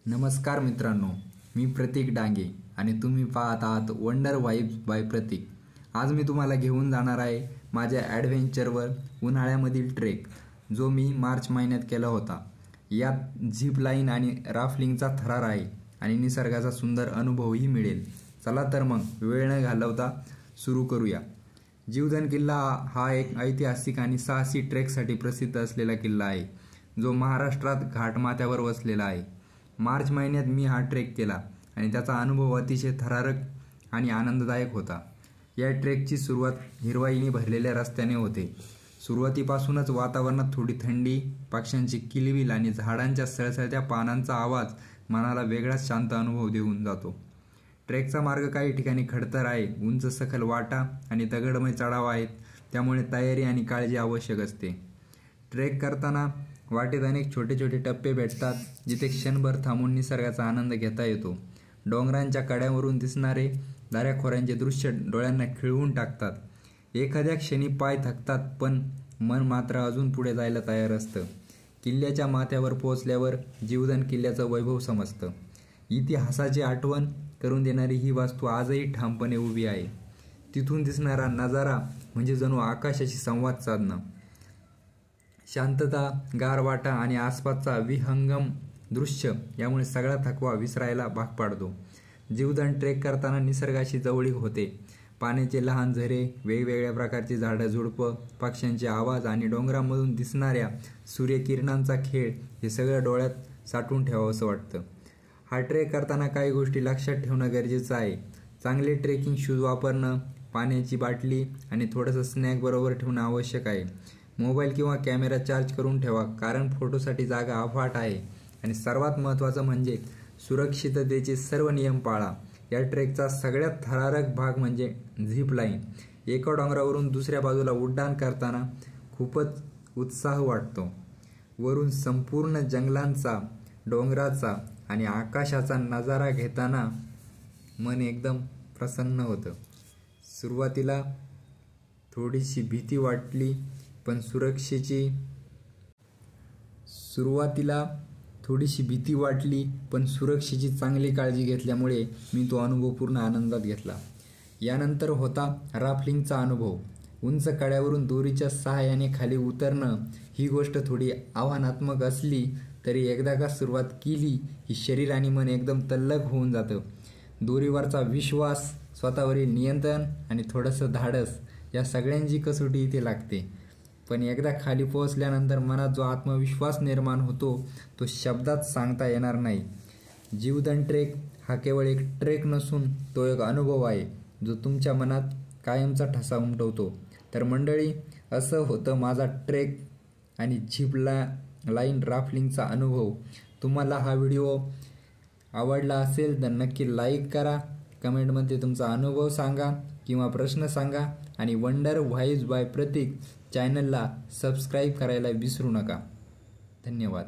नमस्कार मित्रांनो, मी प्रतीक डांगे आणि तुम्ही पाहत आहात वंडर वाइब्स बाय प्रतीक। आज मी तुम्हाला घेऊन जाणार आहे माझ्या ॲडव्हेंचरवर, उन्हाळ्यामधील ट्रेक जो मी मार्च महिन्यात केला होता। यात झिप लाईन आणि राफ्टिंगचा थरार आहे आणि निसर्गाचा सुंदर अनुभवही मिळेल। चला तर मग वेळ न घालवता सुरू करूया। जीवधन किल्ला हा एक ऐतिहासिक आणि साहसी ट्रेकसाठी प्रसिद्ध असलेला किल्ला आहे जो महाराष्ट्रात घाटमाथ्यावर वसलेला आहे। मार्च महिन्यात मी हा ट्रेक केला आणि त्याचा अनुभव अतिशय थरारक आणि आनंददायक होता। या ट्रेकची सुरुवात हिरवाईने भरलेल्या रस्त्याने होते। सुरुवातीपासूनच वातावरणात थोडी थंडी, पक्ष्यांची किलबिल आणि झाडांच्या सळसळत्या पानांचा आवाज मनाला वेगळाच शांत अनुभव देऊन जातो। ट्रेकचा मार्ग काही ठिकाणी खडतर आहे, उंच सखल वाटा आणि दगडमय चढाव आहेत, त्यामुळे तयारी आणि काळजी आवश्यक असते। ट्रेक करताना वाटेत अनेक छोटे छोटे टप्पे भेटतात जिथे क्षणभर थांबून निसर्गाचा आनंद घेता येतो। डोंगरांच्या कड्यावरून दिसणारे दऱ्याखोऱ्यांचे दृश्य डोळ्यांना खिळवून टाकतात। एखाद्या क्षणी पाय थकतात पण मन मात्र अजून पुढे जायला तयार असतं। किल्ल्याच्या माथ्यावर पोहोचल्यावर जीवधन किल्ल्याचं वैभव समजतं। इतिहासाची आठवण करून देणारी ही वास्तू आजही ठामपणे उभी आहे। तिथून दिसणारा नजारा म्हणजे जणू आकाशाशी संवाद साधणं। शांतता, गार वाटा आणि आसपासचा विहंगम दृश्य यामुळे सगळा थकवा विसरायला भाग पाडतो। जीवधन ट्रेक करताना निसर्गाशी जवळीक होते। पाण्याचे लहान झरे, वेगवेगळ्या प्रकारची झाडं झुडपं, पक्ष्यांचे आवाज आणि डोंगरामधून दिसणाऱ्या सूर्यकिरणांचा खेळ हे सगळं डोळ्यात साठवून ठेवावंसं वाटतं। हा ट्रेक करताना काही गोष्टी लक्षात ठेवणं गरजेचं आहे। चांगले ट्रेकिंग शूज वापरणं, पाण्याची बाटली आणि थोडंसं स्नॅक बरोबर ठेवणं आवश्यक आहे। मोबाईल किंवा कॅमेरा चार्ज करून ठेवा, कारण फोटोसाठी जागा अफाट आहे। आणि सर्वात महत्त्वाचं म्हणजे सुरक्षिततेचे सर्व नियम पाळा। या ट्रेकचा सगळ्यात थरारक भाग म्हणजे झिप लाईन। एका डोंगरावरून दुसऱ्या बाजूला उड्डाण करताना खूपच उत्साह वाटतो। वरून संपूर्ण जंगलांचा, डोंगराचा आणि आकाशाचा नजारा घेताना मन एकदम प्रसन्न होतं। सुरुवातीला थोडीशी भीती वाटली पण सुरक्षेची चांगली काळजी घेतल्यामुळे मी तो अनुभव पूर्ण आनंदात घेतला। यानंतर होता राफ्टिंगचा अनुभव। उंच कड्यावरून दोरीच्या सहाय्याने खाली उतरणं ही गोष्ट थोडी आव्हानात्मक असली तरी एकदा का सुरुवात केली की शरीर आणि मन एकदम तल्लख होऊन जातं। दोरीवरचा विश्वास, स्वतःवरील नियंत्रण आणि थोडंसं धाडस या सगळ्यांची कसोटी इथे लागते। पण एकदा खाली पोहोचल्यानंतर मनात जो आत्मविश्वास निर्माण होतो तो शब्दात सांगता येणार नाही। जीवधन ट्रेक हा केवळ एक ट्रेक नसून तो एक अनुभव आहे जो तुमच्या मनात कायमचा ठसा उमटवतो। तर मंडळी, असं होतं माझा ट्रेक आणि झिप लाईन राफ्टिंगचा अनुभव। तुम्हाला हा व्हिडिओ आवडला असेल तर नक्की लाईक करा, कमेंटमध्ये तुमचा अनुभव सांगा किंवा प्रश्न सांगा आणि वंडर वाइब्स बाय प्रतीक चॅनलला सबस्क्राईब करायला विसरू नका। धन्यवाद।